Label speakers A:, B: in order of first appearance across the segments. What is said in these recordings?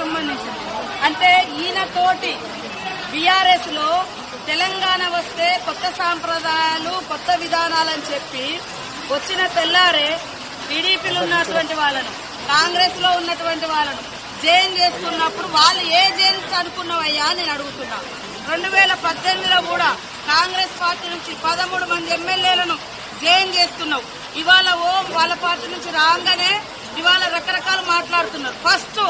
A: సంబంధించింది. అంటే ఈయన తోటి బీఆర్ఎస్ లో తెలంగాణ వస్తే కొత్త సాంప్రదాయాలు కొత్త విధానాలని చెప్పి వచ్చిన తెల్లారే టీడీపీలో ఉన్నటువంటి వాళ్ళను కాంగ్రెస్ లో ఉన్నటువంటి వాళ్ళను జైన్ చేసుకున్నప్పుడు వాళ్ళు ఏ జైన్స్ అనుకున్నావయ్యా నేను అడుగుతున్నా. 2018లో కూడా కాంగ్రెస్ పార్టీ నుంచి 13 మంది ఎమ్మెల్యేలను జైన్ చేస్తున్నావు. ఇవాళ వాళ్ళ పార్టీ నుంచి రాగానే ఇవాళ రకరకాలు మాట్లాడుతున్నారు. ఫస్ట్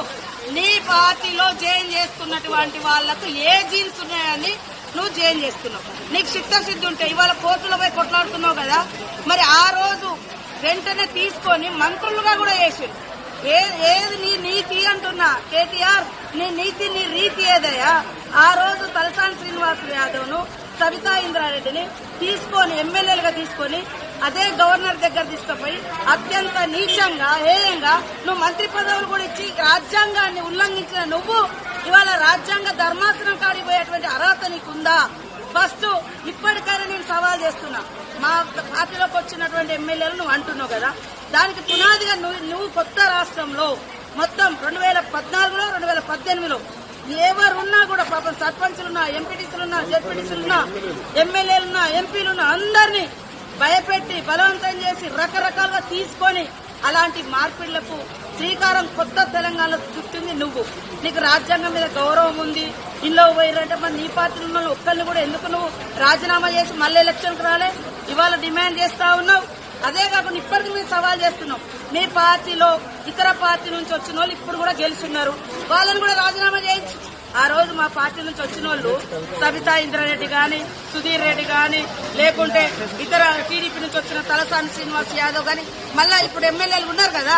A: నీ పార్టీలో జైన్ చేసుకున్నటువంటి వాళ్లకు ఏ జీన్స్ ఉన్నాయని నువ్వు జైన్ చేస్తున్నావు. నీకు చిత్తశుద్ధి ఉంటే ఇవాళ కోర్టులో పోయి కొట్లాడుతున్నావు కదా, మరి ఆ రోజు వెంటనే తీసుకొని మంత్రులుగా కూడా చేసిండు. ఏది నీ నీతి అంటున్నా కేటీఆర్, నీ నీతి నీ రీతి ఏదయ్యా? ఆ రోజు తలసాని శ్రీనివాస్ యాదవ్ ను సవితా ఇంద్రారెడ్డిని తీసుకొని ఎమ్మెల్యేలుగా తీసుకొని అదే గవర్నర్ దగ్గర తీసుకుపోయి అత్యంత నీచంగా హేయంగా నువ్వు మంత్రి పదవులు కూడా ఇచ్చి రాజ్యాంగాన్ని ఉల్లంఘించిన నువ్వు ఇవాళ రాజ్యాంగ ధర్మాసనం కాడిపోయేటువంటి అర్హత నీకుందా? ఫస్ట్ ఇప్పటికైనా నేను సవాల్ చేస్తున్నా. మా పార్టీలోకి వచ్చినటువంటి ఎమ్మెల్యేలు నువ్వు అంటున్నావు కదా, దానికి పునాదిగా నువ్వు కొత్త రాష్ట్రంలో మొత్తం 2014లో 2018లో ఎవరున్నా కూడా పాపం సర్పంచులున్నా, ఎంపీటీసీలున్నా, జెడ్పీటీసీలున్నా, ఎమ్మెల్యేలున్నా, ఎంపీలున్నా అందరినీ భయపెట్టి బలవంతం చేసి రకరకాలుగా తీసుకొని అలాంటి మార్పిళ్లకు శ్రీకారం కొత్త తెలంగాణలో చుట్టింది నువ్వు. నీకు రాజ్యాంగం మీద గౌరవం ఉంది. ఇల్లు పోయారంటే మరి నీ పార్టీలో ఉన్న ఒక్కరిని కూడా ఎందుకు నువ్వు రాజీనామా చేసి మళ్ళీ ఎలక్షన్కి రాలే? ఇవాళ డిమాండ్ చేస్తా ఉన్నావు. అదే కాకుండా ఇప్పటికి మీరు సవాల్ చేస్తున్నావు. మీ పార్టీలో ఇతర పార్టీ నుంచి వచ్చిన వాళ్ళు ఇప్పుడు కూడా గెలుచున్నారు, వాళ్ళని కూడా రాజీనామా చేయొచ్చు. ఆ రోజు మా పార్టీ నుంచి వచ్చిన వాళ్ళు సబితా ఇంద్రారెడ్డి గాని, సుధీర్ రెడ్డి గాని, లేకుంటే ఇతర టీడీపీ నుంచి వచ్చిన తలసాని శ్రీనివాస్ యాదవ్ గాని, మళ్ళా ఇప్పుడు ఎమ్మెల్యేలు ఉన్నారు కదా,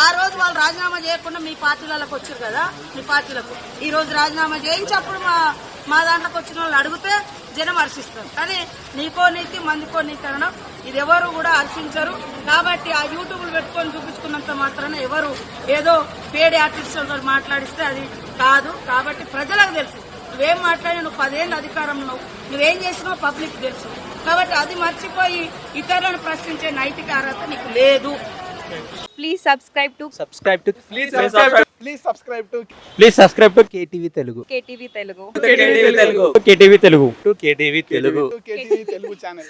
A: ఆ రోజు వాళ్ళు రాజీనామా చేయకుండా మీ పార్టీలకు వచ్చారు కదా, మీ పార్టీలకు ఈ రోజు రాజీనామా చేయించప్పుడు మా దాంట్లోకి వచ్చిన వాళ్ళు అడిగితే జనం హర్షిస్తారు. కానీ నీకో నీతి మందికో నీతి అనడం ఇది ఎవరు కూడా హర్షించరు. కాబట్టి ఆ యూట్యూబ్లు పెట్టుకొని చూపించుకున్నంత మాత్రాన ఎవరు ఏదో పేడి ఆర్టిస్టులతో మాట్లాడిస్తే అది కాదు. కాబట్టి ప్రజలకు తెలుసు నువ్వేం మాట్లాడి, నువ్వు 10 ఏళ్ళ అధికారంలో నువ్వేం చేసినావు పబ్లిక్ తెలుసు. కాబట్టి అది మర్చిపోయి ఇతరులను ప్రశ్నించే నైతిక అర్హత నీకు లేదు.
B: Please subscribe to
C: KTV Telugu.
B: KTV Telugu.
C: KTV Telugu channel.